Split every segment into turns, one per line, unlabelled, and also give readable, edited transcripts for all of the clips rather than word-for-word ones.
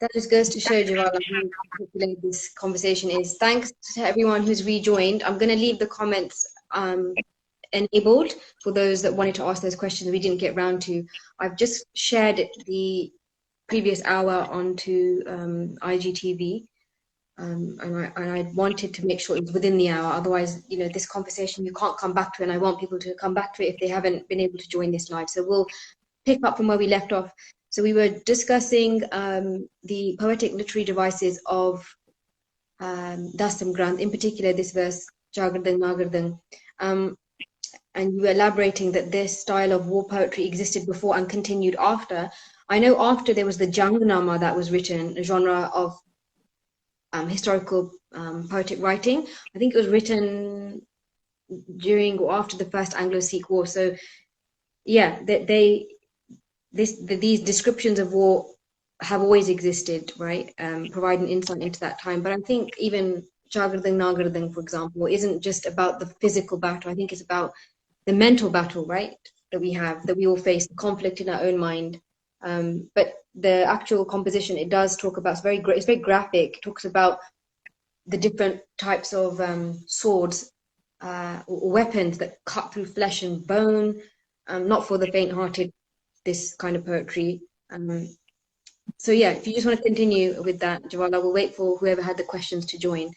That just goes to show, Jvala, how popular this conversation is. Thanks to everyone who's rejoined. I'm going to leave the comments enabled for those that wanted to ask those questions we didn't get round to. I've just shared the previous hour onto IGTV, and I wanted to make sure it was within the hour. Otherwise, you know, this conversation you can't come back to, and I want people to come back to it if they haven't been able to join this live. So we'll pick up from where we left off. So we were discussing the poetic literary devices of Dasam Granth, in particular this verse, Jagardang Nagardang. And you were elaborating that this style of war poetry existed before and continued after. I know after there was the Jangnama that was written, a genre of historical poetic writing. I think it was written during or after the First Anglo-Sikh War. So yeah, these descriptions of war have always existed, right? Providing insight into that time. But I think even Jagardang Nagardang, for example, isn't just about the physical battle. I think it's about the mental battle, right? That we have, that we all face, the conflict in our own mind. But the actual composition, it does talk about, it's very graphic. It talks about the different types of swords or weapons that cut through flesh and bone, not for the faint-hearted, this kind of poetry. So yeah, if you just want to continue with that, Jvala, we'll wait for whoever had the questions to join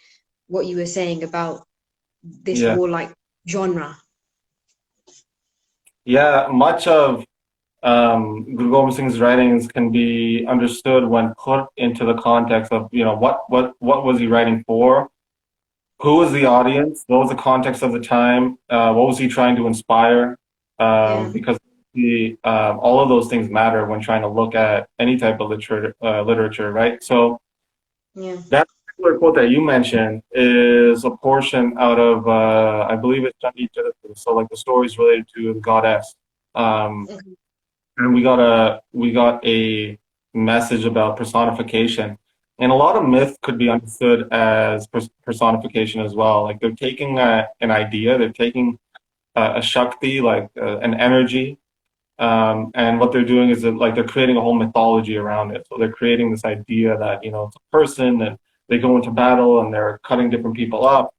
what you were saying about this warlike genre.
Yeah, much of Guru Singh's writings can be understood when put into the context of, you know, what was he writing for? Who was the audience? What was the context of the time? What was he trying to inspire? Because all of those things matter when trying to look at any type of literature, right? So that particular quote that you mentioned is a portion out of, I believe it's so like the stories related to the goddess. And we got a message about personification. And a lot of myth could be understood as personification as well. Like they're taking an idea, they're taking a Shakti, like an energy, and what they're doing is that, like, they're creating a whole mythology around it. So they're creating this idea that, you know, it's a person and they go into battle and they're cutting different people up.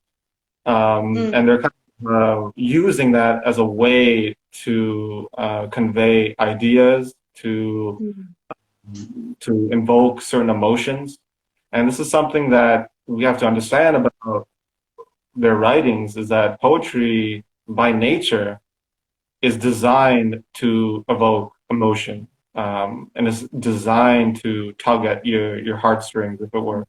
And they're kind of using that as a way to convey ideas, to invoke certain emotions. And this is something that we have to understand about their writings, is that poetry by nature is designed to evoke emotion, and is designed to tug at your heartstrings, if it were.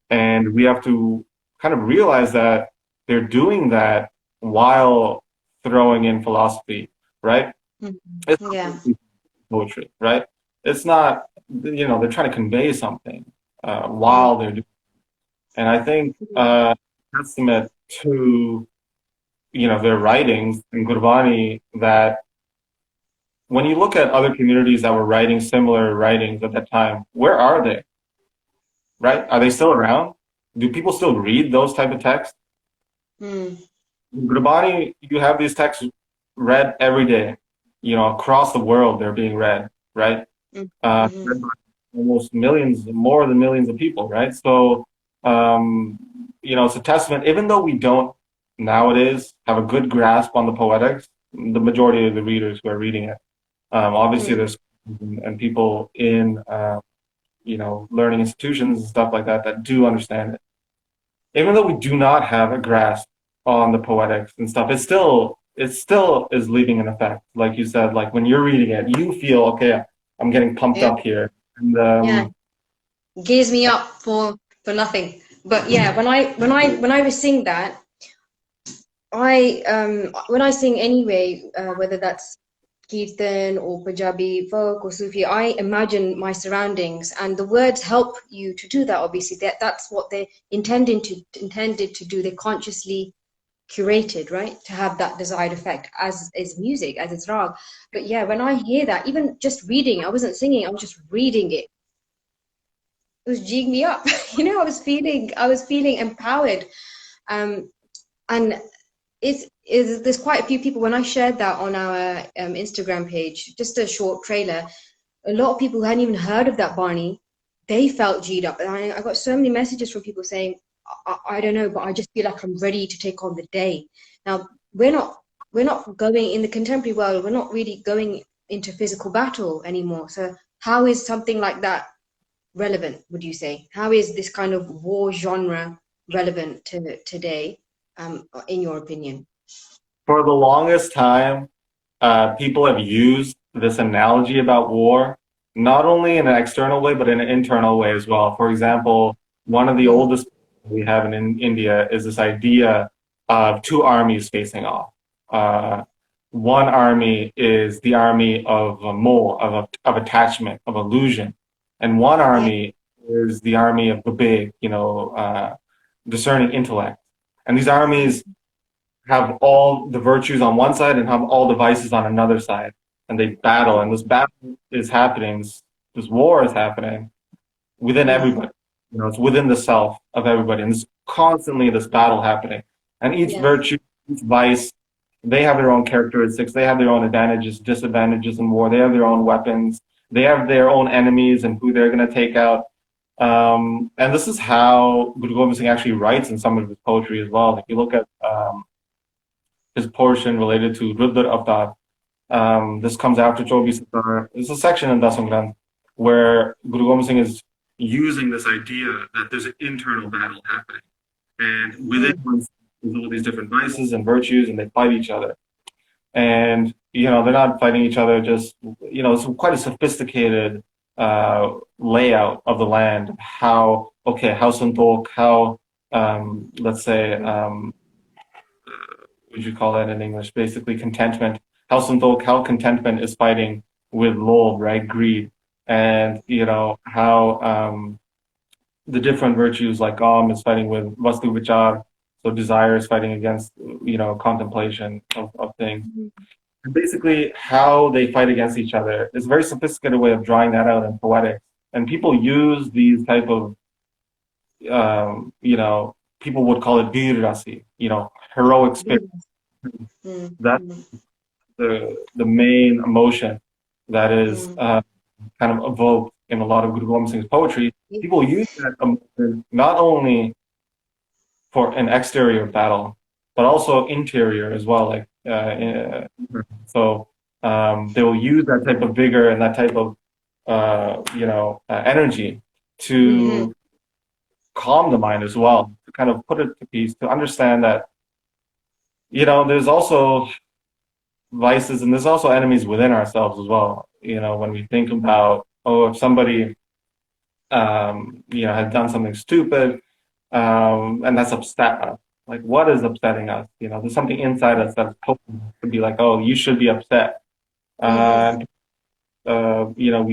And we have to kind of realize that they're doing that while throwing in philosophy, right? It's not poetry, right? It's not, you know, they're trying to convey something while they're doing it. And I think testament to, you know, their writings in Gurbani, that when you look at other communities that were writing similar writings at that time, where are they? Right? Are they still around? Do people still read those type of texts? In Gurubani, you have these texts read every day. You know, across the world, they're being read, right? Almost millions, more than millions of people, right? So, you know, it's a testament, even though we don't nowadays have a good grasp on the poetics, the majority of the readers who are reading it. Obviously, there's and people in, you know, learning institutions and stuff like that that do understand it. Even though we do not have a grasp on the poetics and stuff, it still is leaving an effect. Like you said, like when you're reading it, you feel, okay, I'm getting pumped up here. And,
gears me up for nothing. But yeah, when I was sing that, when I sing anyway, whether that's Kirtan or Punjabi folk or Sufi, I imagine my surroundings, and the words help you to do that. Obviously, that's what they're intended to do. They're consciously curated, right, to have that desired effect, as is music, as it's rag. But yeah, when I hear that, even just reading, I wasn't singing, I was just reading it. It was jigging me up. You know, I was feeling empowered. And there's quite a few people, when I shared that on our Instagram page, just a short trailer, a lot of people who hadn't even heard of that Barney they felt G'd up. And I got so many messages from people saying, I don't know, but I just feel like I'm ready to take on the day. Now, we're not going in the contemporary world, we're not really going into physical battle anymore. So how is something like that relevant, would you say? How is this kind of war genre relevant to today, in your opinion?
For the longest time, people have used this analogy about war, not only in an external way, but in an internal way as well. For example, one of the oldest we have in India is this idea of two armies facing off. One army is the army of moh, of attachment, of illusion. And one army is the army of vivek, discerning intellect. And these armies have all the virtues on one side and have all the vices on another side. And they battle. And this battle is happening, this war is happening within everybody. It's within the self of everybody. And there's constantly this battle happening. And each virtue, each vice, they have their own characteristics. They have their own advantages, disadvantages in war. They have their own weapons. They have their own enemies and who they're going to take out. And this is how Gurudeva Singh actually writes in some of his poetry as well. If you look at his portion related to Ruddar Avtar, this comes after Chobi Sitar. There's a section in Dasam Granth where Gurudeva Singh is using this idea that there's an internal battle happening. And within oneself, there's all these different vices and virtues, and they fight each other. And, they're not fighting each other just, it's quite a sophisticated layout of the land. How Santok, how, let's say, what would you call that in English? Basically contentment. How Santok, how contentment is fighting with lobh, right? Greed. And, how the different virtues like is fighting with vastu vichar, so desire is fighting against, contemplation of things. And basically how they fight against each other is a very sophisticated way of drawing that out in Poetic. And people use these type of, people would call it Veer Rasi, heroic spirit. That's the main emotion that is kind of evoked in a lot of Gurudeva Singh's poetry. People use that emotion not only for an exterior battle, but also interior as well. Like so, they will use that type of vigor and that type of energy to calm the mind as well, to kind of put it to peace, to understand that there's also vices and there's also enemies within ourselves as well. When we think about if somebody has done something stupid, and that's upset us. Like, what is upsetting us? There's something inside us that's potent to be like, oh, you should be upset. We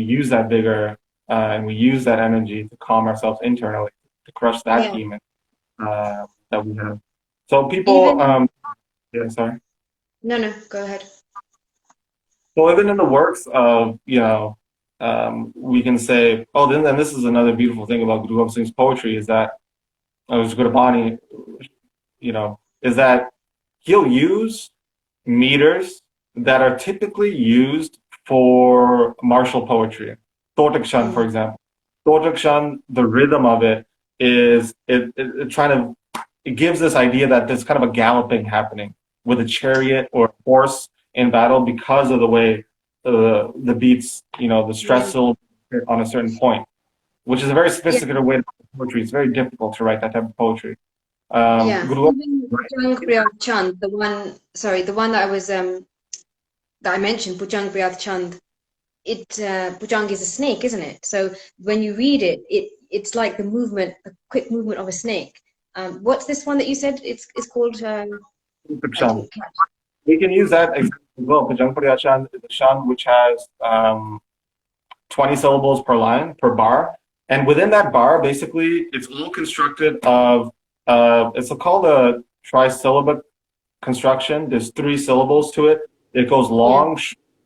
use that vigor and we use that energy to calm ourselves internally, to crush that demon that we have. So people, sorry.
No, go ahead.
So even in the works of, we can say, and this is another beautiful thing about Gurudeva Singh's poetry is that, Gurubani, is that he'll use meters that are typically used for martial poetry. Totakshan, for example. Totakshan, the rhythm of it is, it gives this idea that there's kind of a galloping happening with a chariot or a horse in battle because of the way the beats, the stress syllable on a certain point, which is a very sophisticated way to write poetry. It's very difficult to write that type of poetry.
Pujang Priyat Chand, the one that I was that I mentioned, Pujang Priyat Chand. Pujang is a snake, isn't it? So when you read it, it's like the quick movement of a snake. What's this one that you said? It's called.
We can use that example as well. Pujang Priyat Chand is a shan which has 20 syllables per line, per bar. And within that bar, basically, it's all constructed of, it's called a Triceleba Construction. There's 3 syllables to it. It goes long,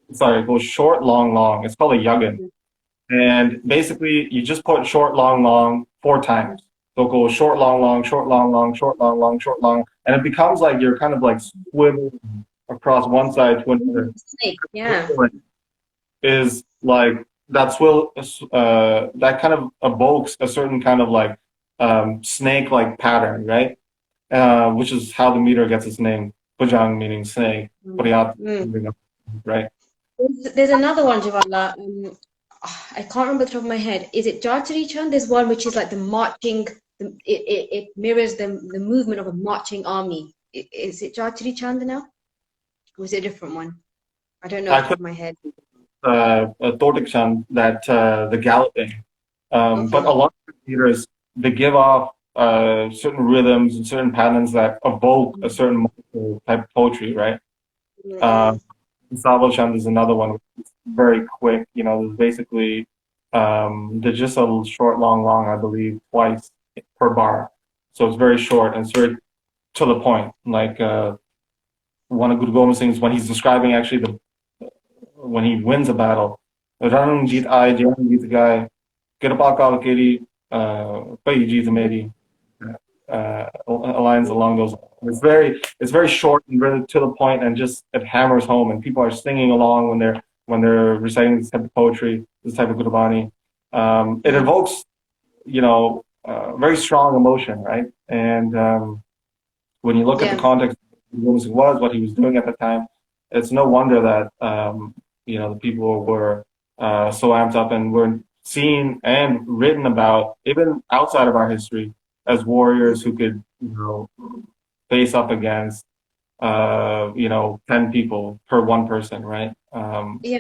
it goes short, long, long. It's called a yagan. And basically, you just put short, long 4 times. So it goes short, long, short, long, short, long, short, long. And it becomes like you're kind of like swiveling across one side to another.
Snake, yeah.
Is like that's will that kind of evokes a certain kind of like snake-like pattern, right? Which is how the meter gets its name, Bujang meaning snake, Priyat meaning right?
There's another one, Jvala. I can't remember the top of my head. Is it Jatari Chand? There's one which is like the marching. It mirrors the movement of a marching army. Is it Jatari Chand now? Or is it a different one? I don't know off the top of my head.
Poetic Chand, that the galloping.
Okay.
But a lot of meters, they give off certain rhythms and certain patterns that evoke a certain type of poetry, right? Sabo Chand is another one, which is very quick. You know, there's basically there's just a short, long, I believe, twice per bar. So it's very short and it's very to the point. Like one of Guru Singh's when he's describing actually when he wins a battle. Ranung jeet aaye, jang jeet gaye, kirpa kal keri, pai jeet meri. Lines along those lines. It's very short and really to the point, and just it hammers home, and people are singing along when they're reciting this type of poetry, this type of Gurubani. It evokes, you know, very strong emotion, right? And when you look at the context of what he was doing at the time, it's no wonder that you know, the people were so amped up and were seen and written about, even outside of our history, as warriors who could, you know, face up against, you know, 10 people per one person, right?
Yeah,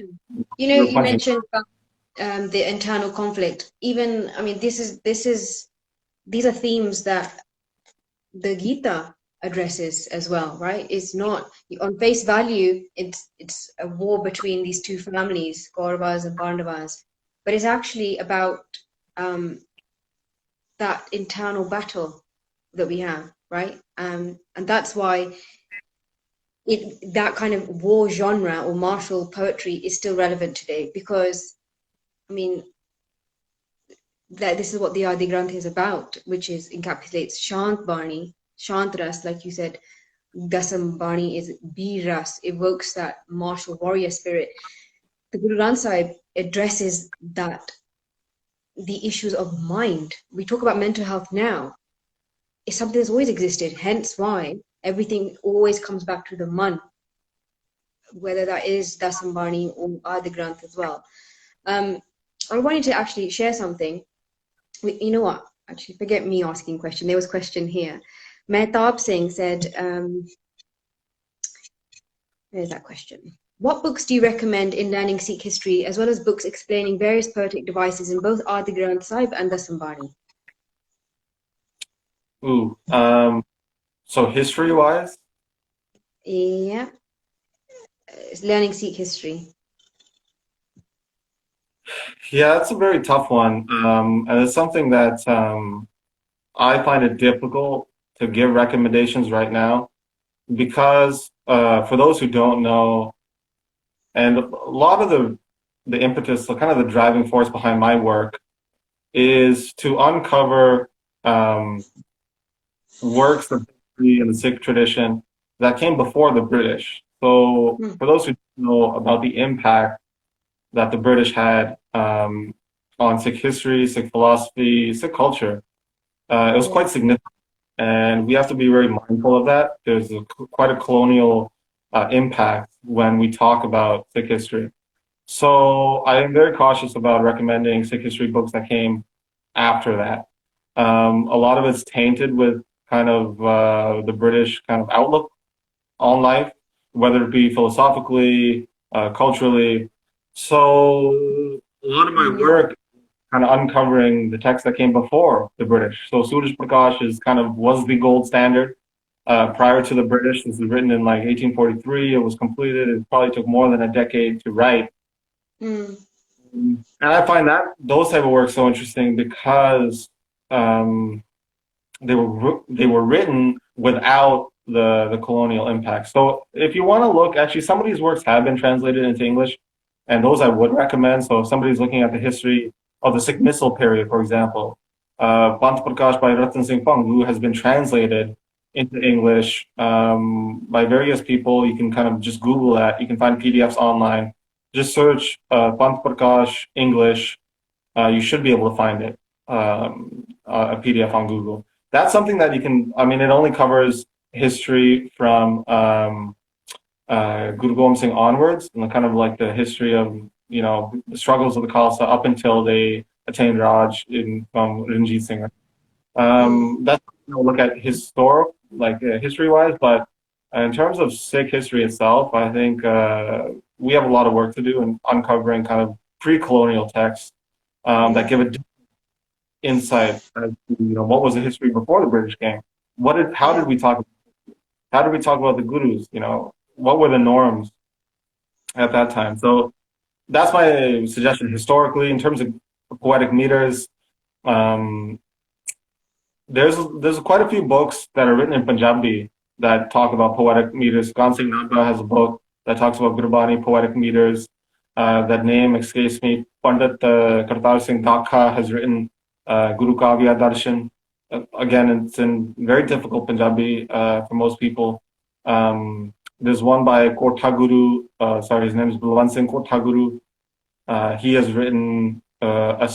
you know, you mentioned about, the internal conflict. Even, I mean, these are themes that the Gita addresses as well, right? It's not on face value. It's a war between these two families, Kauravas and Pandavas, but it's actually about that internal battle that we have, right? And that's why that kind of war genre or martial poetry is still relevant today, because, I mean, this is what the Adi Granth is about, which is encapsulates Shant Bani, Shant Ras, like you said. Dasam Bani is Bir Ras, evokes that martial warrior spirit. The Guru Granth Sahib addresses that, the issues of mind. We talk about mental health now. It's something that's always existed, hence why everything always comes back to the man, whether that is Dasambani or Adi Granth as well. I wanted to actually share something. You know what? Actually, forget me asking question. There was a question here. Mehtab Singh said, where's that question? What books do you recommend in learning Sikh history, as well as books explaining various poetic devices in both Adi Granth Sahib and Dasambani?
Ooh, so history-wise?
Yeah, learning Sikh history.
Yeah, that's a very tough one, and it's something that I find it difficult to give recommendations right now, because for those who don't know, and a lot of the impetus, so kind of the driving force behind my work, is to uncover works of history in the Sikh tradition that came before the British. So for those who don't know about the impact that the British had on Sikh history, Sikh philosophy, Sikh culture, it was quite significant. And we have to be very mindful of that. There's quite a colonial impact when we talk about Sikh history. So I am very cautious about recommending Sikh history books that came after that. A lot of it's tainted with kind of the British kind of outlook on life, whether it be philosophically, culturally. So a lot of my work kind of uncovering the text that came before the British. So Suraj Prakash was the gold standard prior to the British. This was written in like 1843. It was completed. It probably took more than a decade to write. And I find that those type of works so interesting because they were written without the colonial impact. So if you want to look, actually, some of these works have been translated into English, and those I would recommend. So if somebody's looking at the history of the Sikh Missal period, for example, Pant Prakash by Ratan Singh Pangu has been translated into English by various people. You can kind of just Google that. You can find PDFs online. just search Pant Prakash English. You should be able to find it, a PDF on Google. That's something that you can, I mean, it only covers history from Guru Gobind Singh onwards, and kind of like the history of, you know, the struggles of the Khalsa up until they attained Raj from Ranjit Singh. That's, you know, look at history-wise, but in terms of Sikh history itself, I think we have a lot of work to do in uncovering kind of pre-colonial texts that give a different insight as to, you know, what was the history before the British came. How did we talk about the gurus? You know, what were the norms at that time? So that's my suggestion. Historically, in terms of poetic meters, there's quite a few books that are written in Punjabi that talk about poetic meters. Granth Singh Nanda has a book that talks about Gurubani poetic meters. That name escapes me. Pandit Kartar Singh Dakha has written Guru Kavya Darshan. Again, it's in very difficult Punjabi for most people. There's one by Kothaguru. His name is Jvala Singh Kothaguru. He has written a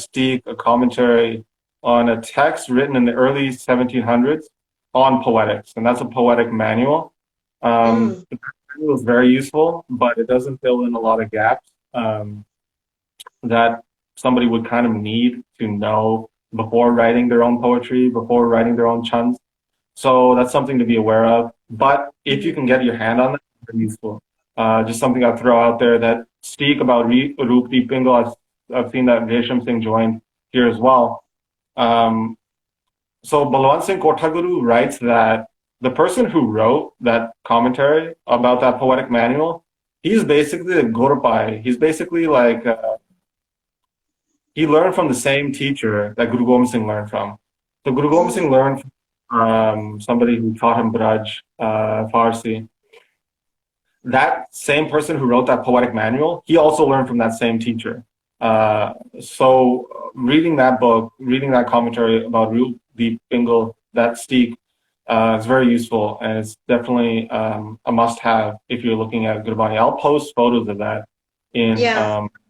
commentary on a text written in the early 1700s on poetics, and that's a poetic manual. The manual is very useful, but it doesn't fill in a lot of gaps that somebody would kind of need to know before writing their own poetry, before writing their own chants. So that's something to be aware of. But if you can get your hand on that, it's very useful. Just something I'll throw out there that speak about Rupti Pingal. I've seen that Resham Singh joined here as well. So Balwant Singh Kothaguru writes that the person who wrote that commentary about that poetic manual, he's basically a Gurbai. He's basically like, he learned from the same teacher that Guru Gobind Singh learned from. So Guru Gobind Singh learned from somebody who taught him Braj, Farsi. That same person who wrote that poetic manual, he also learned from that same teacher. So reading that book, reading that commentary about Rup-Deep Pingal, that Steek, is very useful, and it's definitely a must-have if you're looking at Gurbani. I'll post photos of that in.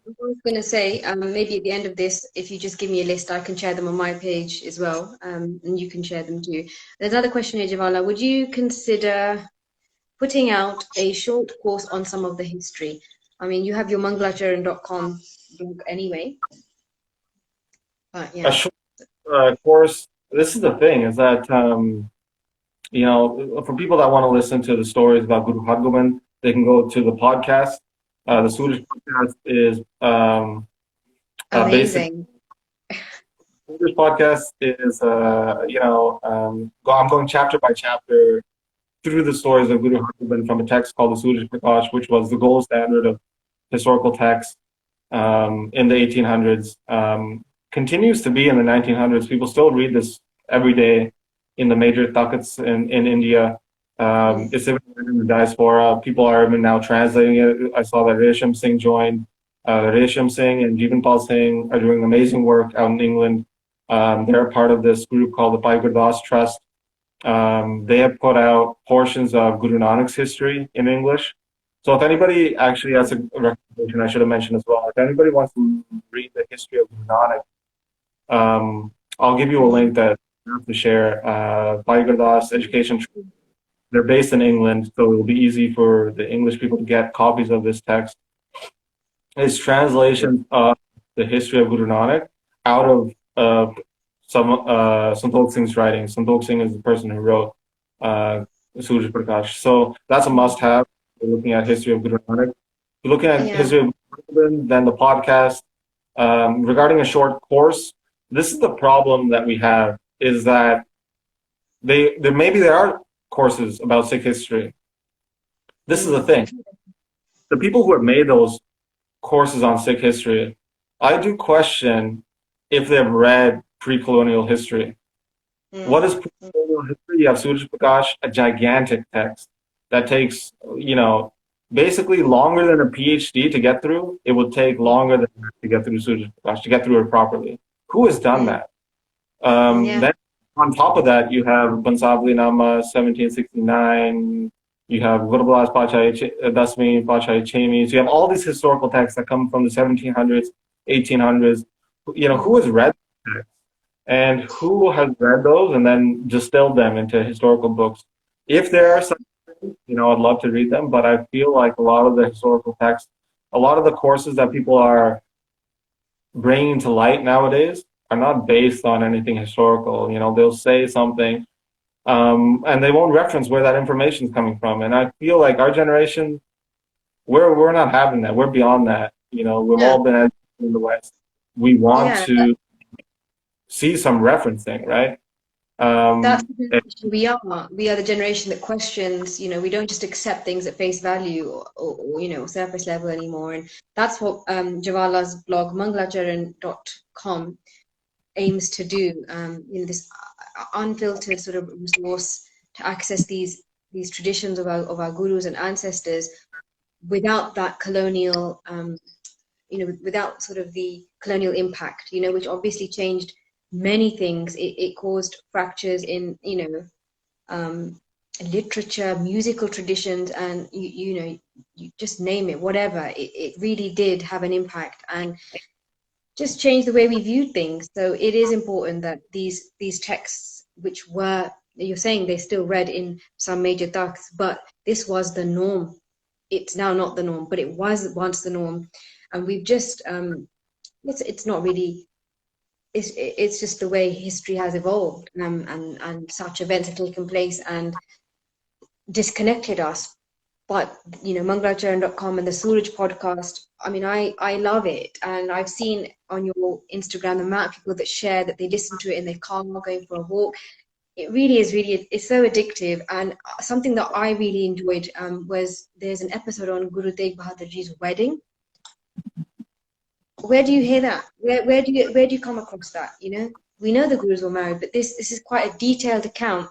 I was going to say, maybe at the end of this, if you just give me a list, I can share them on my page as well, and you can share them too. There's another question here, Jvala. Would you consider putting out a short course on some of the history? I mean, you have your mangalacharan.com blog anyway. But yeah.
A short course, this is the thing, is that, you know, for people that want to listen to the stories about Guru Hargobind, they can go to the podcast. The Suraj podcast is
amazing.
Suraj podcast is, you know, I'm going chapter by chapter through the stories of Guru Hargobind from a text called the Suraj Prakash, which was the gold standard of historical text in the 1800s. Continues to be in the 1900s. People still read this every day in the major takats in India. It's even in the diaspora. People are even now translating it. I saw that Resham Singh joined. Resham Singh and Jeevanpal Singh are doing amazing work out in England. They're part of this group called the Bhai Gurdas Trust. They have put out portions of Guru Nanak's history in English. So if anybody, actually, that's a recommendation I should have mentioned as well. If anybody wants to read the history of Guru Nanak, I'll give you a link that I have to share. Bhai Gurdas Education. They're based in England, so it will be easy for the English people to get copies of this text. It's translation of the history of Guru Nanak out of Santokh Singh's writing. Santokh Singh is the person who wrote Suraj Prakash. So that's a must-have. We're looking at history of Guru Nanak. We're looking at history of Guru, then the podcast. Regarding a short course, this is the problem that we have, is that there are courses about Sikh history. This is the thing. The people who have made those courses on Sikh history, I do question if they've read pre-colonial history. What is pre-colonial history? You have Suraj Prakash, a gigantic text that takes, you know, basically longer than a PhD to get through. It would take longer than to get through Suraj Prakash, to get through it properly. Who has done that? Then on top of that, you have Bansabli Nama, 1769, you have Gurbalas Pachai, Dasmi, Pachai, Chemi. So you have all these historical texts that come from the 1700s, 1800s. Who has read these texts? And who has read those and then distilled them into historical books? If there are some, I'd love to read them, but I feel like a lot of the historical texts, a lot of the courses that people are bringing to light nowadays are not based on anything historical. They'll say something, and they won't reference where that information is coming from. And I feel like our generation, we're not having that. We're beyond that. We've all been educated in the West. We want to see some referencing, right?
That's the generation we are. We are the generation that questions. We don't just accept things at face value or surface level anymore. And that's what Jwala's blog mangalacharan.com aims to do. This unfiltered sort of resource to access these traditions of our gurus and ancestors without that colonial, without sort of the colonial impact, which obviously changed many things. It caused fractures in literature, musical traditions, and you just name it, whatever. It really did have an impact and just changed the way we viewed things. So it is important that these texts, which were, you're saying they're still read in some major takhts, but this was the norm. It's now not the norm, but it was once the norm, and we've just it's not really. It's just the way history has evolved, and such events have taken place and disconnected us. But mangalacharan.com and the Suraj podcast, I mean, I love it, and I've seen on your Instagram the amount of people that share that they listen to it in their car going for a walk. It really is it's so addictive. And something that I really enjoyed was there's an episode on Guru Tegh Bahadurji's wedding. Where do you hear that? Where do you come across that? We know the gurus were married, but this is quite a detailed account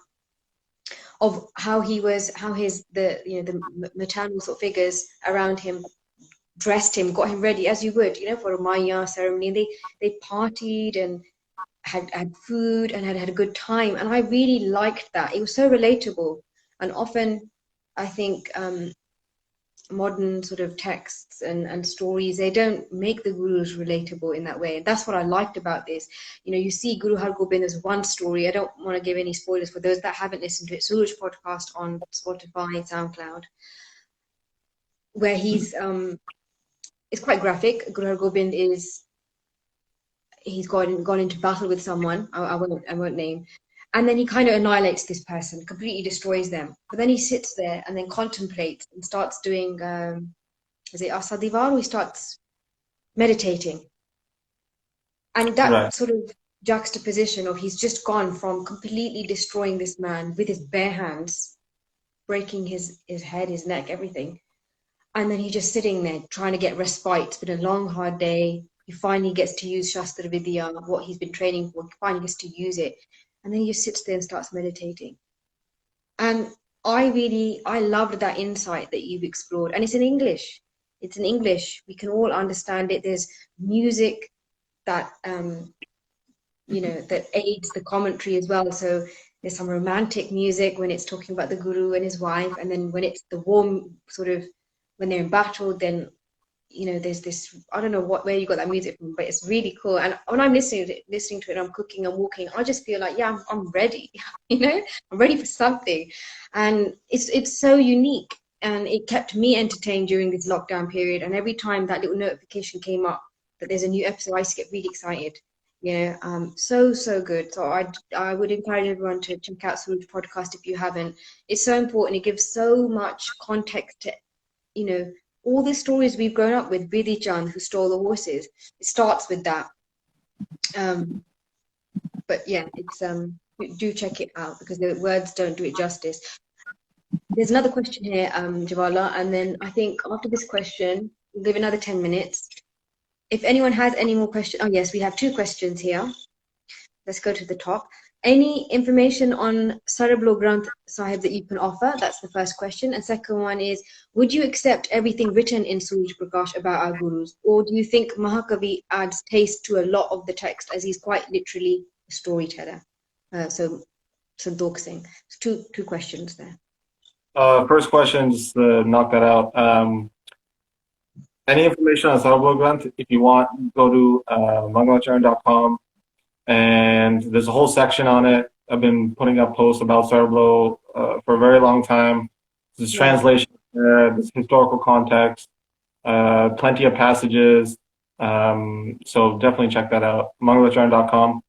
of how the maternal sort of figures around him dressed him, got him ready as you would, for a Maya ceremony. They partied and had food and had a good time, and I really liked that. It was so relatable. And often I think modern sort of texts and stories, they don't make the gurus relatable in that way. And that's what I liked about this. You see Guru Har Gobind as one story. I don't want to give any spoilers for those that haven't listened to it. Suraj podcast on Spotify and SoundCloud, where he's it's quite graphic. Guru Har Gobind he's gone into battle with someone I won't name. And then he kind of annihilates this person, completely destroys them. But then he sits there and then contemplates and starts doing, is it Asadivar? He starts meditating. And that sort of juxtaposition of he's just gone from completely destroying this man with his bare hands, breaking his head, his neck, everything. And then he's just sitting there trying to get respite. It's been a long, hard day. He finally gets to use Shastra Vidya, what he's been training for. He finally gets to use it. And then he just sits there and starts meditating. And I loved that insight that you've explored. And it's in English. It's in English. We can all understand it. There's music that, that aids the commentary as well. So there's some romantic music when it's talking about the guru and his wife. And then when it's the warm sort of, when they're in battle, then there's this, I don't know where you got that music from, but it's really cool. And when I'm listening to it, I'm cooking, I'm walking, I just feel like, yeah, I'm ready, I'm ready for something. And it's so unique, and it kept me entertained during this lockdown period. And every time that little notification came up that there's a new episode, I used to get really excited. So good. So I would encourage everyone to check out Suraj podcast if you haven't. It's so important. It gives so much context to, all the stories we've grown up with. Bidhi Chand, who stole the horses, it starts with that. But yeah, it's do check it out because the words don't do it justice. There's another question here, Jwala, and then I think after this question, we'll give another 10 minutes. If anyone has any more questions, oh yes, we have 2 questions here. Let's go to the top. Any information on Sarablo Granth Sahib that you can offer? That's the first question. And second one is, would you accept everything written in Suraj Prakash about our gurus? Or do you think Mahakavi adds taste to a lot of the text, as he's quite literally a storyteller? So Sandok Singh. Two questions there.
First question, just to knock that out. Any information on Sarabha Granth, if you want, go to mangalacharn.com, and there's a whole section on it. I've been putting up posts about Sarabha for a very long time. There's translation, there's historical context, plenty of passages. So definitely check that out, mangalacharn.com.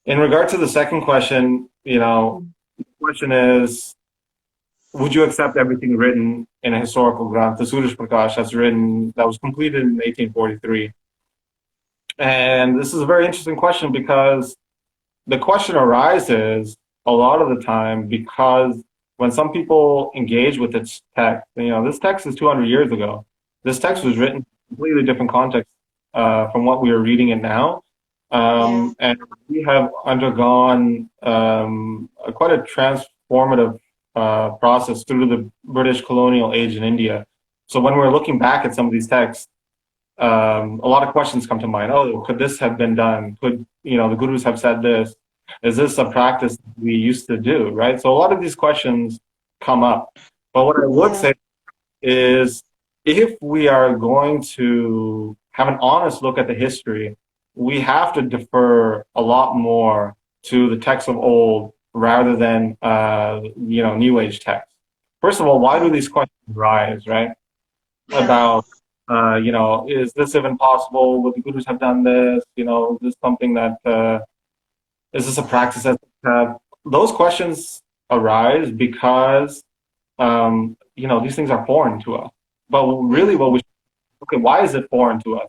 In regard to the second question, the question is, would you accept everything written in a historical granth, the Suraj Prakash that was completed in 1843? And this is a very interesting question because the question arises a lot of the time because when some people engage with this text, this text is 200 years ago. This text was written in a completely different context from what we are reading it now. And we have undergone quite a transformative process through the British colonial age in India. So when we're looking back at some of these texts, a lot of questions come to mind. Oh, could this have been done? Could, the gurus have said this? Is this a practice we used to do, right? So a lot of these questions come up. But what I would say is if we are going to have an honest look at the history, we have to defer a lot more to the texts of old rather than, New Age texts. First of all, why do these questions rise, right? About, is this even possible? Would the gurus have done this? Is this something that, is this a practice that those questions arise because, these things are foreign to us. But really why is it foreign to us?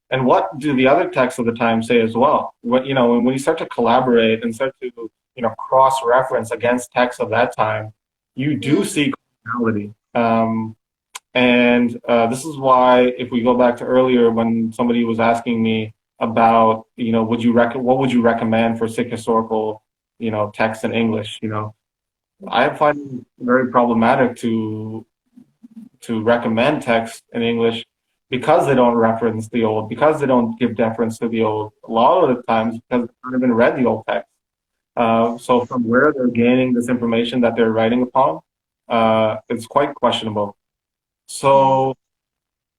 And what do the other texts of the time say as well? When you start to collaborate and start to, cross-reference against texts of that time, you do see commonality. This is why, if we go back to earlier when somebody was asking me about, what would you recommend for Sikh historical, texts in English? I find it very problematic to recommend texts in English because they don't reference the old, because they don't give deference to the old. A lot of the times because they haven't even read the old text. So from where they're gaining this information that they're writing upon, it's quite questionable. So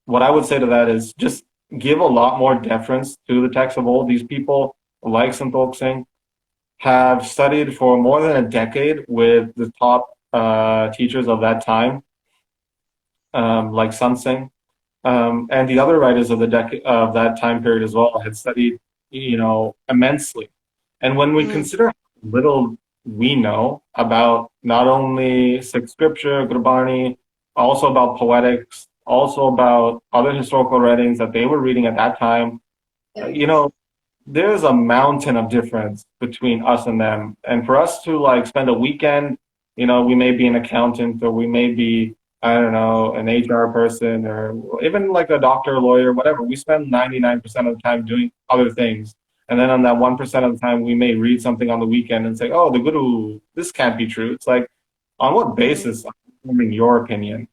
what I would say to that is just give a lot more deference to the texts of old. These people, like Santokh Singh, have studied for more than a decade with the top teachers of that time, like Sant Singh. And the other writers of of that time period as well had studied, immensely. And when we consider how little we know about not only Sikh scripture, Gurbani, also about poetics, also about other historical writings that they were reading at that time, there's a mountain of difference between us and them. And for us to spend a weekend, we may be an accountant or we may be, I don't know, an HR person or even like a doctor, lawyer, whatever. We spend 99% of the time doing other things. And then on that 1% of the time, we may read something on the weekend and say, oh, the guru, this can't be true. It's like, on what basis are you forming your opinion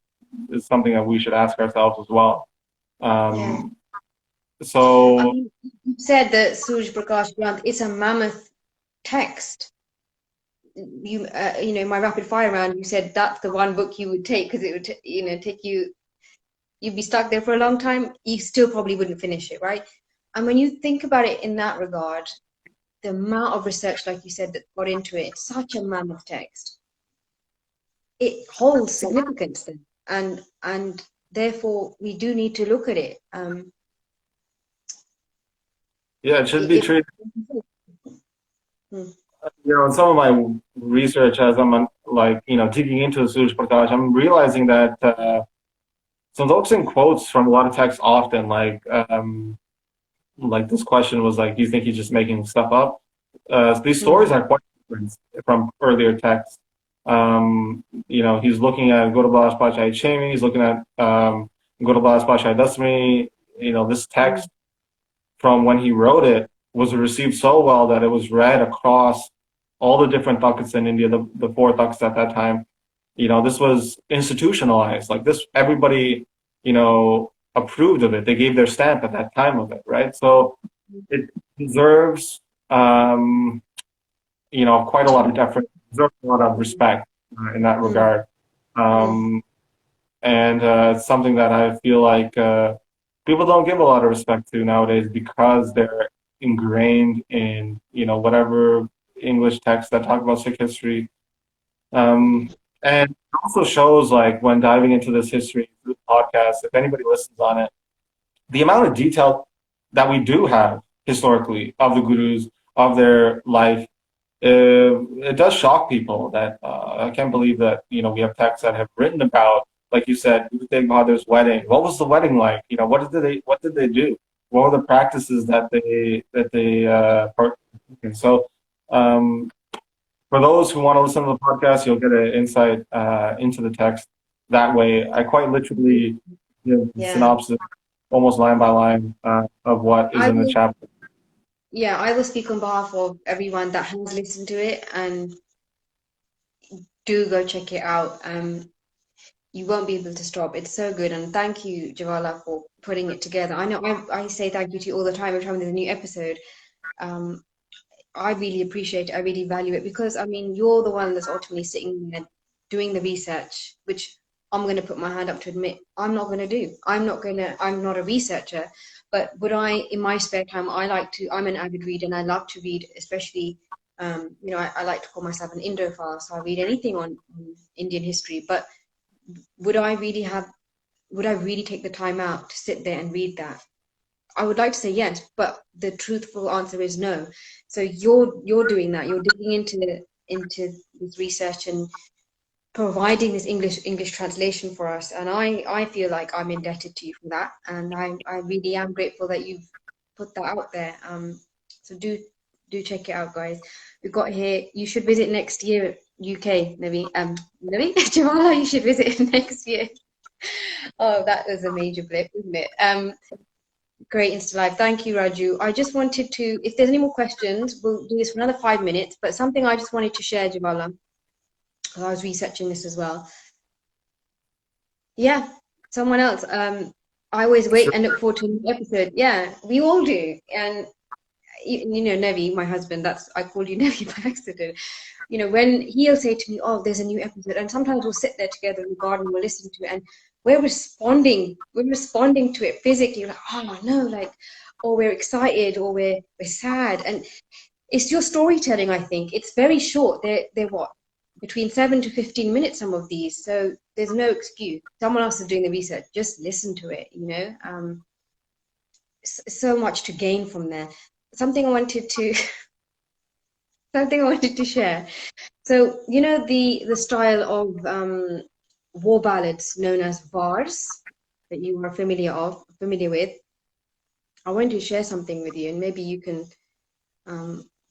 is something that we should ask ourselves as well. So
you said that Suraj Prakash Granth is a mammoth text. My rapid fire round, you said that's the one book you would take because it would, take you, you'd be stuck there for a long time. You still probably wouldn't finish it, right? And when you think about it in that regard, the amount of research, like you said, that got into it, it's such a mammoth text. It holds significance then, and therefore we do need to look at it.
It should be treated. In some of my research, as I'm digging into the Suraj Prakash, I'm realizing that Santokh Singh quotes from a lot of texts often, like this question was do you think he's just making stuff up? These stories are quite different from earlier texts. He's looking at Gurubas Pachai Chemi, he's looking at Gurubas Pachai Dasmi. This text from when he wrote it was received so well that it was read across all the different takhts in India, the four takhts at that time. This was institutionalized. Everybody, approved of it. They gave their stamp at that time of it, right? So it deserves, quite a lot of effort, deserves a lot of respect in that regard. And it's something that I feel like people don't give a lot of respect to nowadays because they're ingrained in, whatever English texts that talk about Sikh history. And it also shows, like, when diving into this history through the podcast, if anybody listens on it, the amount of detail that we do have historically of the gurus, of their life, it does shock people that I can't believe that we have texts that have written about, like you said, Guru Tegh Bahadur's wedding. What was the wedding like? What did they do? What were the practices that they partook in? So for those who want to listen to the podcast, you'll get an insight into the text that way. I quite literally give the synopsis, almost line by line, of what is in the chapter.
Yeah, I will speak on behalf of everyone that has listened to it, and do go check it out. You won't be able to stop. It's so good, and thank you, Jvala, for putting it together. I know I say thank you to you all the time every time there's a new episode. I really appreciate it. I really value it because, I mean, you're the one that's ultimately sitting there doing the research, which I'm going to put my hand up to admit I'm not going to do. I'm not a researcher, but would I, in my spare time, I'm an avid reader and I love to read, especially, I like to call myself an Indophile, so I read anything on Indian history, but would I really take the time out to sit there and read that? I would like to say yes, but the truthful answer is no. So you're doing that. You're digging into this research and providing this English translation for us, and I feel like I'm indebted to you for that, and I really am grateful that you've put that out there. So do check it out, guys. We've got here. You should visit next year, UK. Maybe Jvala, you should visit next year. Oh, that was a major blip, isn't it? Great Insta Live. Thank you, Raju. I just wanted to, if there's any more questions, we'll do this for another 5 minutes, but something I just wanted to share, Jvala, because I was researching this as well. Yeah, someone else. I always wait and look forward to a new episode. Yeah, we all do. And, Nevi, my husband, I called you Nevi by accident. When he'll say to me, oh, there's a new episode, and sometimes we'll sit there together in the garden, we'll listen to it, and we're responding to it physically, like, oh no, like, or we're excited, or we're sad, and it's your storytelling. I think it's very short. They're what, between 7 to 15 minutes, some of these, so there's no excuse. Someone else is doing the research, just listen to it. So much to gain from there. Something I wanted to share. So the style of war ballads known as Wars that you are familiar with. I wanted to share something with you, and maybe you can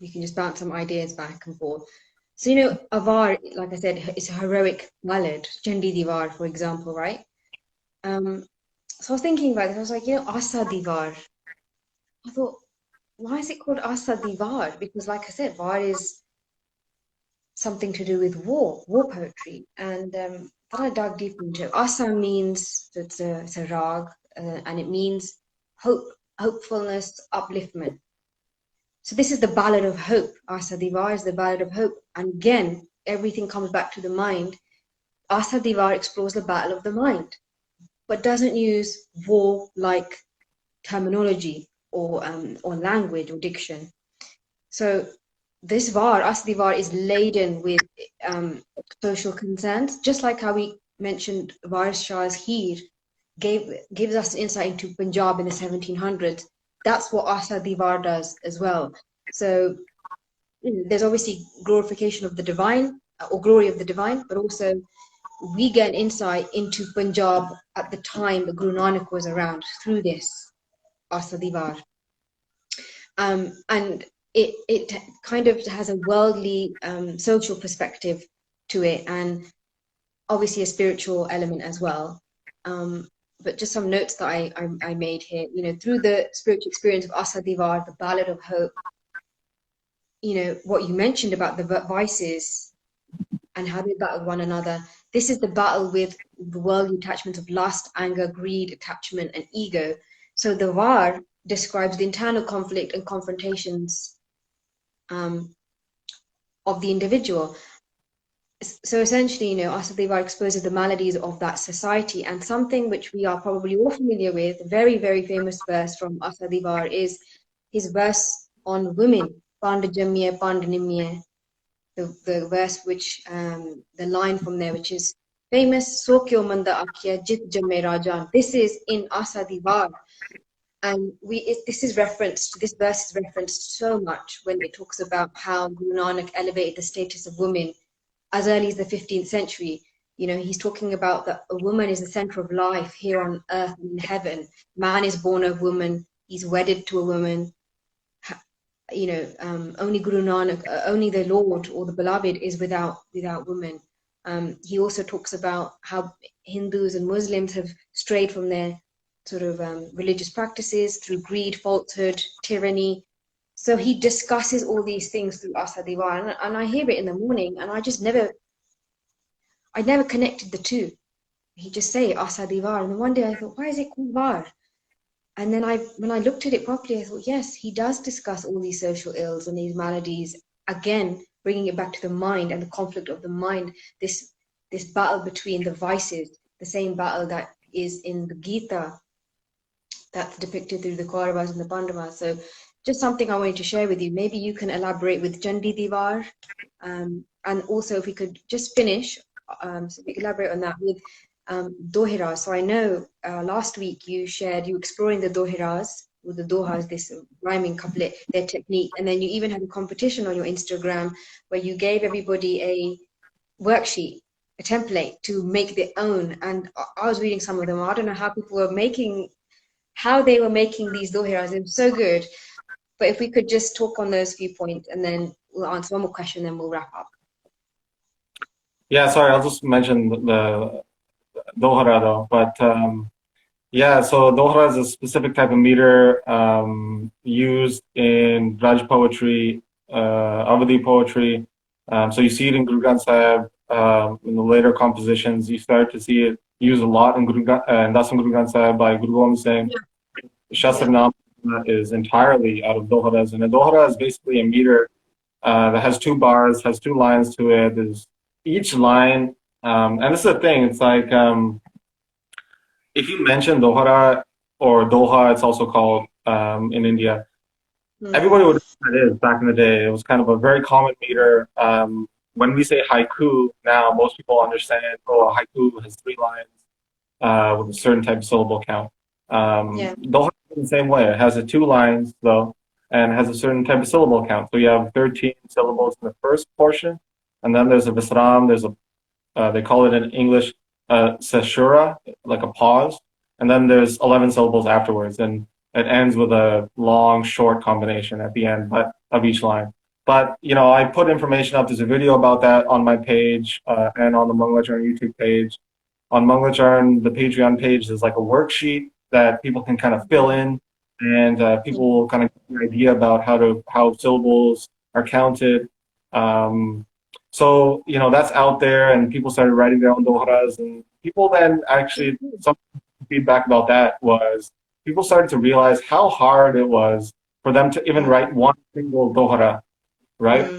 just bounce some ideas back and forth. So a var, like I said, is a heroic ballad, Chandi Diwar, for example, right? So I was thinking about it. I was like, Asa Diwar. I thought, why is it called Asa Diwar? Because, like I said, var is something to do with war poetry, and then I dug deep into it. Asa means, it's a rag, and it means hope, hopefulness, upliftment. So this is the Ballad of Hope. Asa Diwar is the Ballad of Hope, and again, everything comes back to the mind. Asa Diwar explores the battle of the mind, but doesn't use war-like terminology or language or diction. So this var, Asa Diwar, is laden with social concerns, just like how we mentioned Waris Shah's Heer gives us insight into Punjab in the 1700s. That's what Asa Diwar does as well. So there's obviously glorification of the divine, or glory of the divine, but also we get an insight into Punjab at the time that Guru Nanak was around through this Asa Diwar. And it kind of has a worldly social perspective to it, and obviously a spiritual element as well. But just some notes that I made here, through the spiritual experience of Asa Diwar, the Ballad of Hope, what you mentioned about the vices and how they battle one another. This is the battle with the worldly attachments of lust, anger, greed, attachment, and ego. So the Var describes the internal conflict and confrontations of the individual. So essentially, Asadivar exposes the maladies of that society, and something which we are probably all familiar with, a very, very famous verse from Asadivar is his verse on women, Pandajamye, Pandanimye, the verse which, the line from there, which is famous, Sokyo Manda Akya Jit Jamme Rajan. This is in Asadivar. And this verse is referenced so much when it talks about how Guru Nanak elevated the status of women as early as the 15th century. He's talking about that a woman is the center of life here on earth and in heaven. Man is born of woman. He's wedded to a woman. Only Guru Nanak, only the Lord or the Beloved is without woman. He also talks about how Hindus and Muslims have strayed from their sort of religious practices through greed, falsehood, tyranny. So he discusses all these things through Asadivar, and I hear it in the morning, and I never connected the two. He just say Asadivar, and then one day I thought, why is it called Var? And then when I looked at it properly, I thought, yes, he does discuss all these social ills and these maladies, again, bringing it back to the mind and the conflict of the mind, this battle between the vices, the same battle that is in the Gita, that's depicted through the Kauravas and the Pandavas. So just something I wanted to share with you. Maybe you can elaborate with Chandi Divar. And also if we could just finish, so we elaborate on that with Dohira. So I know last week you exploring the Dohiras, with the Dohas, this rhyming couplet, their technique. And then you even had a competition on your Instagram where you gave everybody a worksheet, a template to make their own. And I was reading some of them. I don't know how they were making these dohiras. It was so good. But if we could just talk on those few points, and then we'll answer one more question, then we'll wrap up.
Yeah, sorry, I'll just mention the dohra though. But yeah, so dohra is a specific type of meter used in Raj poetry, Avadi poetry. So you see it in Guru Granth Sahib. In the later compositions, you start to see it used a lot in Dasam Granth Sahib by Guru Singh. Shastranam is entirely out of dohras, and a dohra is basically a meter that has two bars, has two lines to it. There's each line, and this is the thing. It's like if you mention dohra or doha, it's also called in India. Everybody would know what it is back in the day. It was kind of a very common meter. When we say haiku now, most people understand, a haiku has 3 lines with a certain type of syllable count. Doha is the same way. It has 2 lines, though, and has a certain type of syllable count. So you have 13 syllables in the first portion, and then there's a visram, they call it in English, seshura, like a pause, and then there's 11 syllables afterwards, and it ends with a long, short combination at the end of each line. But, I put information up. There's a video about that on my page and on the Mangalacharn YouTube page. On Mangalacharn, the Patreon page, there's like a worksheet that people can kind of fill in, and people will kind of get an idea about how syllables are counted. So, that's out there, and people started writing their own dohras, and people then actually, some feedback about that was people started to realize how hard it was for them to even write one single dohra, right?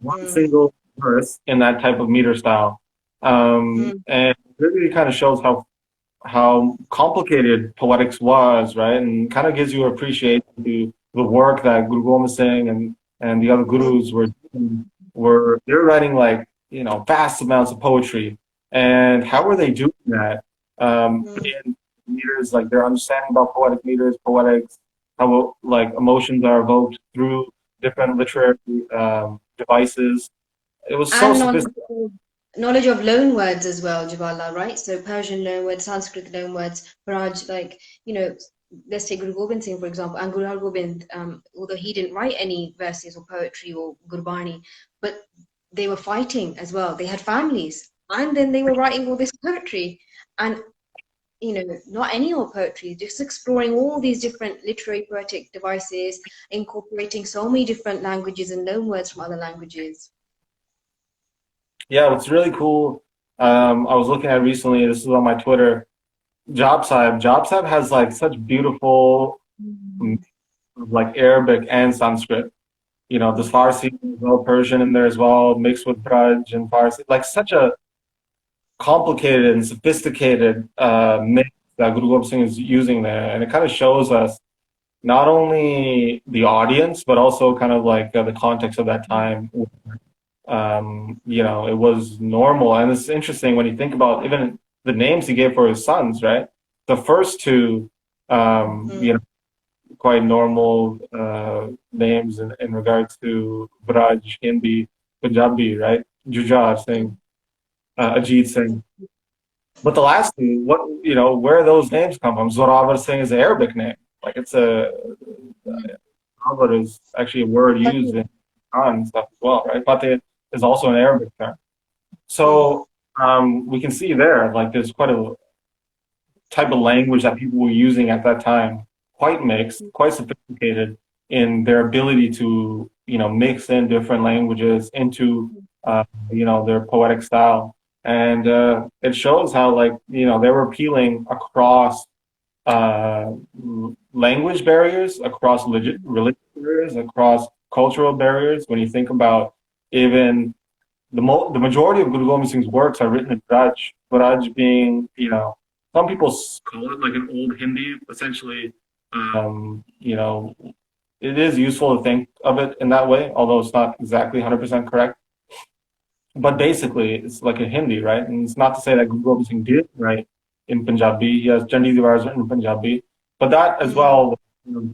One single verse in that type of meter style. And it really kind of shows how complicated poetics was, right? And kind of gives you appreciation to the work that Guru Singh and the other gurus were doing. They're writing like, vast amounts of poetry. And how were they doing that? In meters, like their understanding about poetic meters, poetics, how like emotions are evoked through different literary devices. It was so sophisticated.
Knowledge of loan words as well, Jvala, right? So Persian loan words, Sanskrit loan words, Raj, like, let's take Guru Gobind Singh, for example, and Guru Gobind, although he didn't write any verses or poetry or Gurbani, but they were fighting as well. They had families, and then they were writing all this poetry. And, not any old poetry, just exploring all these different literary poetic devices, incorporating so many different languages and loan words from other languages.
Yeah, what's really cool, I was looking at recently, this is on my Twitter, Job Sahib has like such beautiful like Arabic and Sanskrit. There's Farsi, well, Persian in there as well, mixed with Braj and Farsi. Like such a complicated and sophisticated mix that Guru Gobind Singh is using there, and it kind of shows us not only the audience but also kind of like the context of that time. It was normal, and it's interesting when you think about even the names he gave for his sons, right? The first two, quite normal names in regards to Braj, Hindi, Punjabi, right? Jujhar Singh, Ajit Singh. But the last two, where those names come from? Zorawar Singh is an Arabic name. Like it's Zorawar is actually a word used in Quran and stuff as well, right? Fateh is also an Arabic term. So we can see there, like there's quite a type of language that people were using at that time, quite mixed, quite sophisticated in their ability to, mix in different languages into, their poetic style. And it shows how, like, they were appealing across language barriers, across religious barriers, across cultural barriers. When you think about even the majority of Guru Gobind Singh's works are written in Braj being, some people call it like an old Hindi, essentially. It is useful to think of it in that way, although it's not exactly 100% correct. But basically, it's like a Hindi, right? And it's not to say that Guru Gobind Singh did write in Punjabi. He has Chandi Diwars written in Punjabi. But that as well,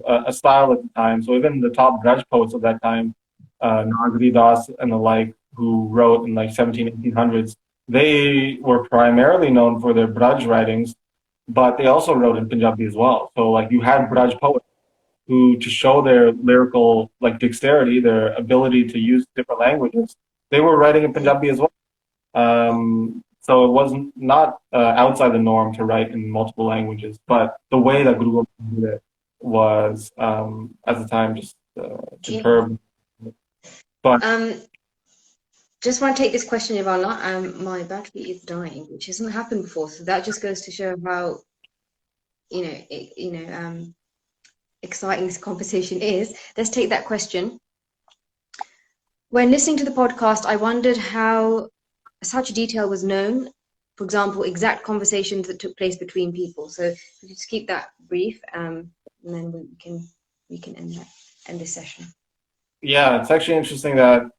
a style at the time. So even the top Braj poets of that time, Nagari Das and the like, who wrote in like 1800s, they were primarily known for their Braj writings, but they also wrote in Punjabi as well. So like you had Braj poets who, to show their lyrical like dexterity, their ability to use different languages, they were writing in Punjabi as well. So it wasn't not outside the norm to write in multiple languages, but the way that Guru Gobind did it was at the time just superb. But
just want to take this question, Jvala. My battery is dying, which hasn't happened before, so that just goes to show how exciting this conversation is. Let's take that question. When listening to the podcast, I wondered how such detail was known. For example, exact conversations that took place between people. So we just keep that brief, and then we can end this session.
Yeah, it's actually interesting that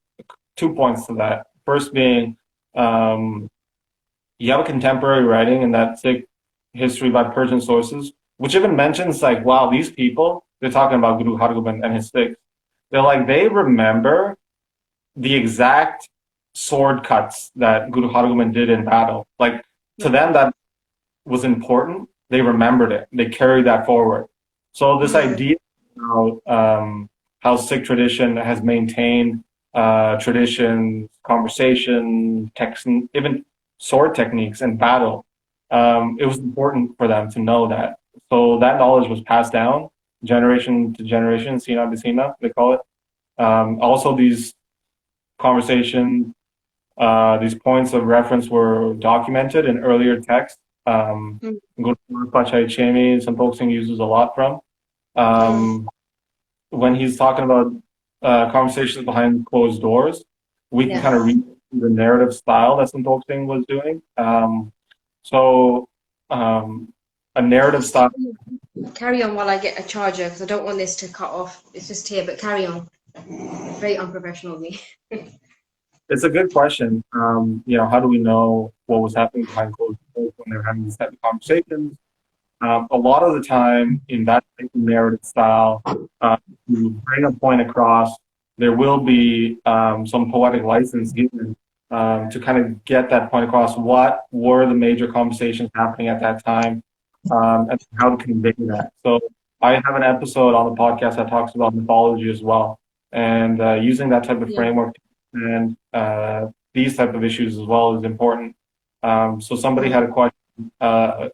2 points to that. First being, you have a contemporary writing in that Sikh history by Persian sources, which even mentions like, wow, these people, they're talking about Guru Hargobind and his Sikhs. They're like, they remember the exact sword cuts that Guru Hargobind did in battle. Like to them, that was important. They remembered it. They carried that forward. So this idea about how Sikh tradition has maintained traditions, conversation, text, even sword techniques in battle, it was important for them to know that. So that knowledge was passed down generation to generation, Sina Bisina, they call it. Also, these conversations, these points of reference were documented in earlier texts. Gurubani Chemi, Santokh Singh uses a lot from. When he's talking about conversations behind closed doors, we can kind of read the narrative style that Santokh Singh was doing. A narrative style.
Carry on while I get a charger, because I don't want this to cut off. It's just here, but carry on. Very unprofessional of me.
It's a good question. How do we know what was happening behind closed doors when they were having these type of conversations? A lot of the time in that type of narrative style, to bring a point across, there will be some poetic license given to kind of get that point across. What were the major conversations happening at that time, and how to convey that? So I have an episode on the podcast that talks about mythology as well, and using that type of framework and these type of issues as well is important. So somebody had a question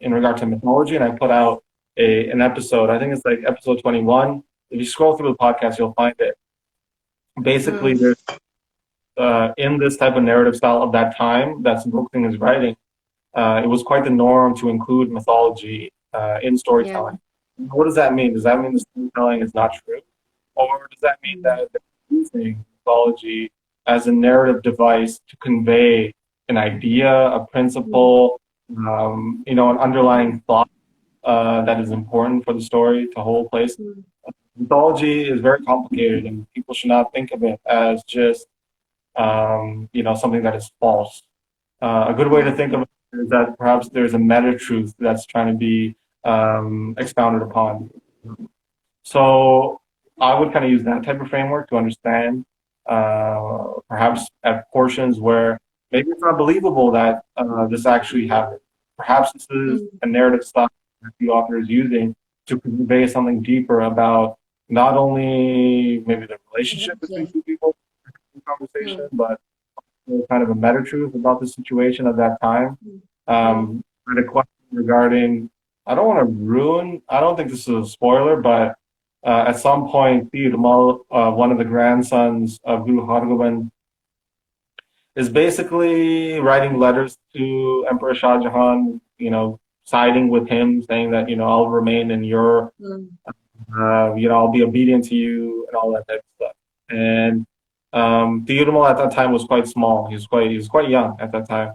in regard to mythology, and I put out an episode. I think it's like episode 21. If you scroll through the podcast, you'll find it. Basically, there's in this type of narrative style of that time that Santokh Singh is writing, it was quite the norm to include mythology in storytelling. What does that mean? Does that mean the storytelling is not true? Or does that mean that they're using mythology as a narrative device to convey an idea, a principle, an underlying thought that is important for the story to hold place. Mythology is very complicated, and people should not think of it as just something that is false. A good way to think of it is that perhaps there's a meta truth that's trying to be expounded upon. So I would kind of use that type of framework to understand, perhaps at portions where maybe it's not believable that this actually happened. Perhaps this is a narrative style that the author is using to convey something deeper about not only maybe the relationship between two people in conversation, but kind of a meta truth about the situation at that time. And a question regarding, I don't think this is a spoiler, but at some point, Theodmal, one of the grandsons of Guru Hargobind, is basically writing letters to Emperor Shah Jahan, siding with him, saying that, I'll remain in your, I'll be obedient to you and all that type of stuff. And Theodmal at that time was quite small. He was quite young at that time.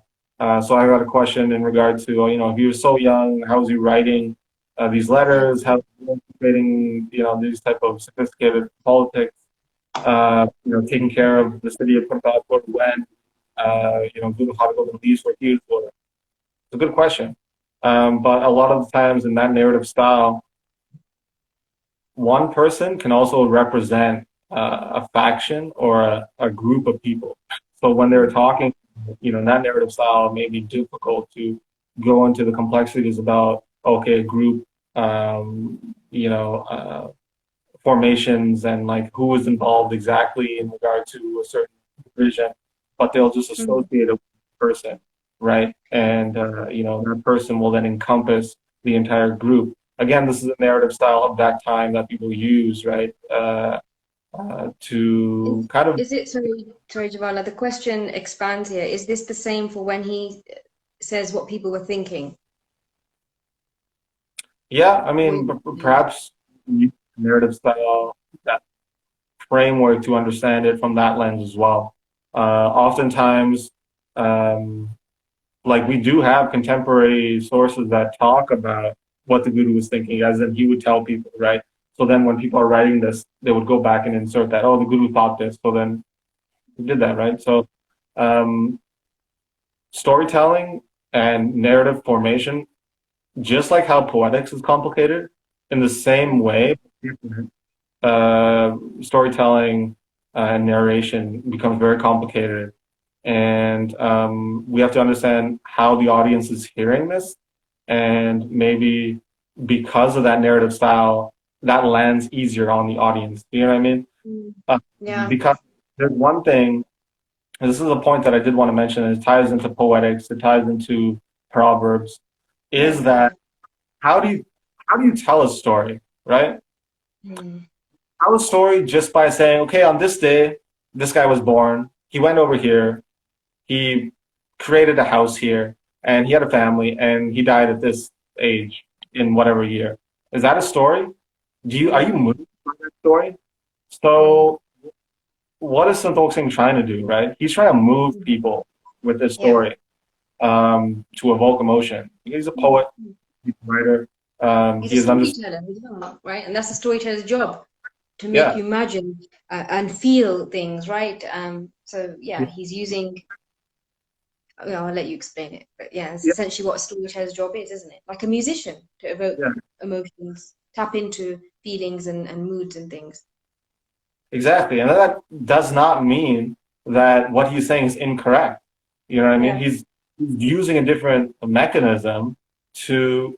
So I got a question in regard to, if he was so young, how was he writing these letters? How was he integrating, these type of sophisticated politics? Taking care of the city of Kartarpur when, Guru Hargobind leaves for Heer. It's a good question. But a lot of the times in that narrative style, one person can also represent a faction or a group of people. So when they're talking, in that narrative style, it may be difficult to go into the complexities about, a group, formations and like who was involved exactly in regard to a certain division, but they'll just associate it with a person, right? And, that person will then encompass the entire group. Again, this is a narrative style of that time that people use, right? To kind of...
Is it, sorry, Jvala, the question expands here. Is this the same for when he says what people were thinking?
Yeah, I mean, perhaps narrative style, that framework to understand it from that lens as well. Oftentimes, we do have contemporary sources that talk about what the Guru was thinking, as in he would tell people, right? So then when people are writing this, they would go back and insert that, the Guru thought this, so then he did that, right? So storytelling and narrative formation, just like how poetics is complicated, in the same way, storytelling and narration becomes very complicated. And we have to understand how the audience is hearing this. And maybe because of that narrative style, that lands easier on the audience. You know what I mean?
Yeah.
Because there's one thing, and this is a point that I did want to mention, and it ties into poetics, it ties into Proverbs, is that how do you tell a story, right? Tell a story just by saying, okay, on this day, this guy was born, he went over here, he created a house here, and he had a family, and he died at this age in whatever year. Is that a story? Are you moved by that story? So what is Santokh Singh trying to do, right? He's trying to move people with this story to evoke emotion. He's a poet, he's a writer.
He's a storyteller as well, right? And that's the storyteller's job, to make you imagine and feel things, right? He's using... I'll let you explain it, but it's essentially what a storyteller's job is, isn't it? Like a musician, to evoke emotions, tap into feelings and moods and things.
Exactly, and that does not mean that what he's saying is incorrect. You know what I mean? He's using a different mechanism to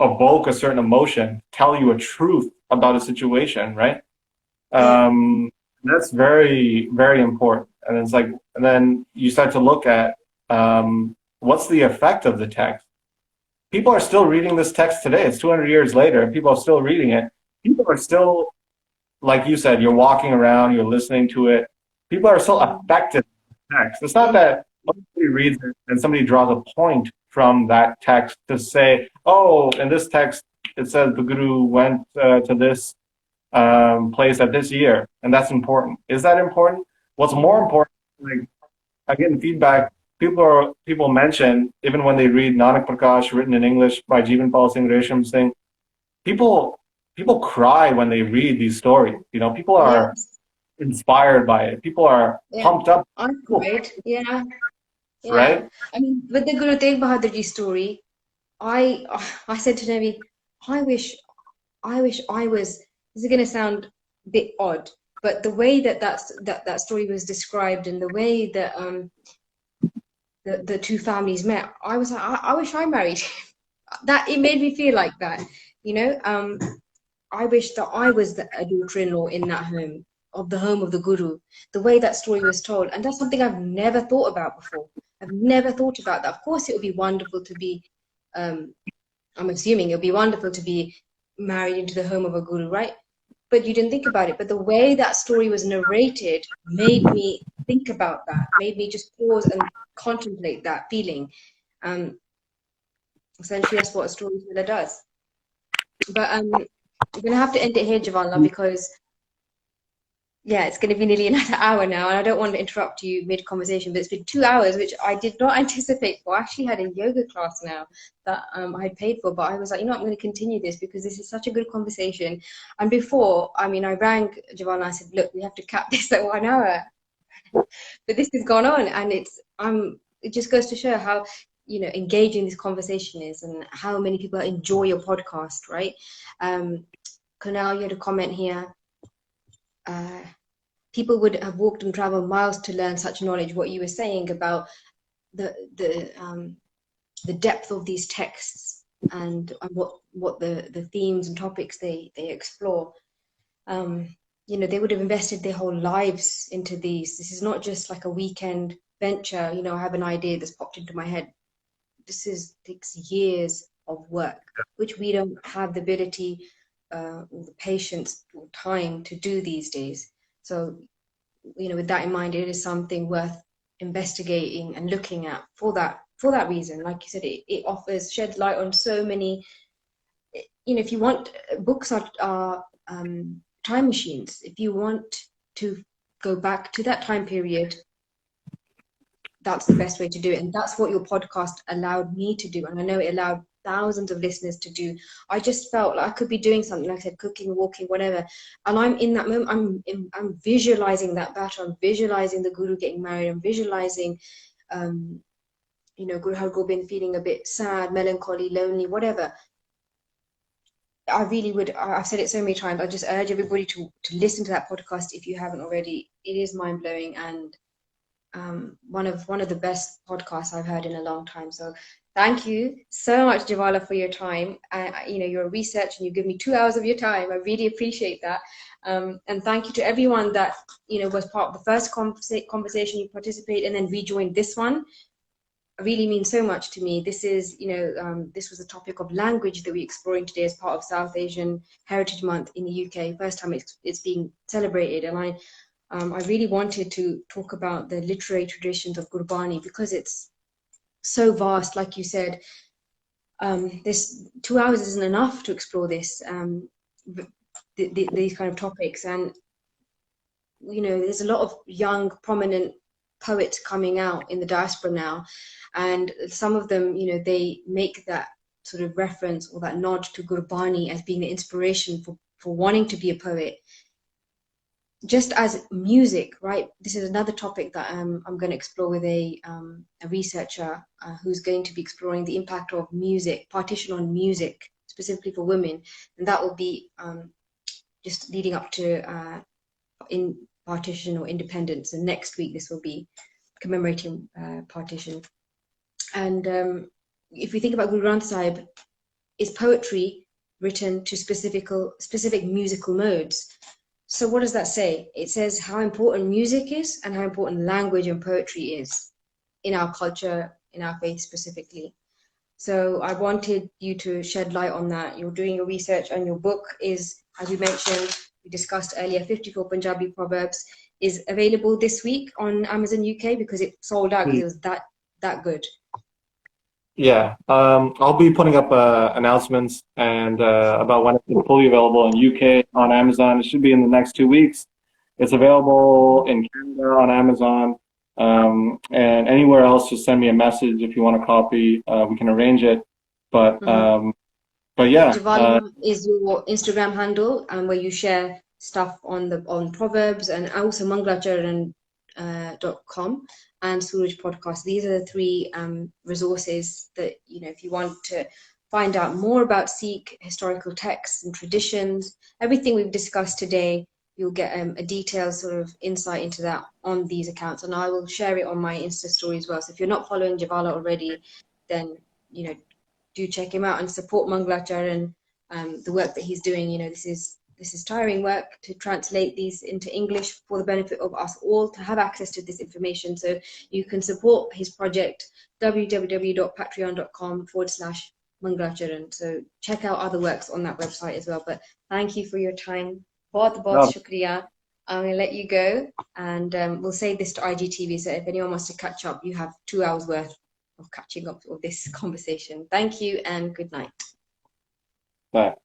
evoke a certain emotion, tell you a truth about a situation, right? That's very, very important. And it's like, and then you start to look at what's the effect of the text. People are still reading this text today. It's 200 years later, and people are still reading it. People are still, like you said, you're walking around, you're listening to it. People are still affected by the text. It's not that somebody reads it and somebody draws a point from that text to say, in this text, it says the Guru went to this placed at this year, and that's important. Is that important? What's more important, like I get feedback. People mention even when they read Nanak Prakash written in English by Jvala Singh, Resham Singh. People cry when they read these stories. You know, people are
Yes.
inspired by it. People are
Yeah.
pumped up.
I cried. Yeah. Yeah.
Right?
I mean, with the Guru Tegh Bahadur Ji story, I I said to Nabi, I wish I was. This is going to sound a bit odd, but the way that story was described and the way that the two families met, I was like, I wish I married him. That it made me feel like that, you know. I wish that I was a daughter-in-law in that home of the Guru. The way that story was told, and that's something I've never thought about before. I've never thought about that. Of course, it would be wonderful to be. I'm assuming it would be wonderful to be married into the home of a Guru, right? But you didn't think about it. But the way that story was narrated made me think about that. Made me just pause and contemplate that feeling. Um, Essentially, that's what a storyteller does. But we're gonna have to end it here, Jvala, because yeah, it's gonna be nearly another hour now, and I don't want to interrupt you mid-conversation. But it's been 2 hours, which I did not anticipate for. I actually had a yoga class now that I had paid for, but I was like, you know, I'm going to continue this because this is such a good conversation. And before, I mean, I rang Jvala and I said, look, we have to cap this at 1 hour. But this has gone on, and it just goes to show how, you know, engaging this conversation is and how many people enjoy your podcast, right? Kunal, you had a comment here. People would have walked and traveled miles to learn such knowledge. What you were saying about the depth of these texts and what the themes and topics they explore. You know, they would have invested their whole lives into these. This is not just like a weekend venture. You know, I have an idea that's popped into my head. Takes years of work, which we don't have the ability or the patience or time to do these days. So, you know, with that in mind, it is something worth investigating and looking at for that reason. Like you said, it offers shed light on so many. You know, if you want, books are time machines. If you want to go back to that time period, that's the best way to do it. And that's what your podcast allowed me to do. And I know it allowed thousands of listeners to do. I just felt like I could be doing something, like I said, cooking, walking, whatever. And I'm in that moment, I'm visualizing that battle. I'm visualizing the Guru getting married. I'm visualizing, you know, Guru Har Gobind feeling a bit sad, melancholy, lonely, whatever. I really would, I've said it so many times, I just urge everybody to listen to that podcast if you haven't already. It is mind-blowing and one of the best podcasts I've heard in a long time. So thank you so much, Jvala, for your time. You know, your research, and you give me 2 hours of your time. I really appreciate that. And thank you to everyone that, you know, was part of the first conversation you participated and then rejoined this one. It really means so much to me. This is, you know, this was the topic of language that we're exploring today as part of South Asian Heritage Month in the UK. First time it's being celebrated, and I really wanted to talk about the literary traditions of Gurbani because it's so vast, like you said. This 2 hours isn't enough to explore this, these kind of topics. And, you know, there's a lot of young, prominent poets coming out in the diaspora now. And some of them, you know, they make that sort of reference or that nod to Gurbani as being the inspiration for wanting to be a poet. Just as music, right? This is another topic that I'm going to explore with a researcher who's going to be exploring the impact of music, partition on music, specifically for women. And that will be just leading up to in partition or independence. And next week, this will be commemorating partition. And if we think about Guru Granth Sahib, is poetry written to specific musical modes. So what does that say? It says how important music is and how important language and poetry is in our culture, in our faith specifically. So I wanted you to shed light on that. You're doing your research, and your book is, as you mentioned, we discussed earlier, 54 Punjabi Proverbs, is available this week on Amazon UK because it sold out because it was that good.
Yeah, I'll be putting up announcements and about when it's fully available in UK on Amazon. It should be in the next 2 weeks. It's available in Canada on Amazon, and anywhere else. Just send me a message if you want a copy. We can arrange it. But
Mm-hmm.
yeah,
Jvala is your Instagram handle, where you share stuff on Proverbs and also Manglacharan .com and Suraj podcast. These are the three resources that, if you want to find out more about Sikh historical texts and traditions, everything we've discussed today, you'll get a detailed sort of insight into that on these accounts, and I will share it on my Insta story as well. So if you're not following Jvala already, then do check him out and support Manglachar and the work that he's doing. This is tiring work to translate these into English for the benefit of us all to have access to this information. So you can support his project www.patreon.com/Manglacharan. So check out other works on that website as well. But thank you for your time. Bahut
no,
shukriya. I'm going to let you go, and we'll save this to IGTV. So if anyone wants to catch up, you have 2 hours worth of catching up with this conversation. Thank you and good night.
bye.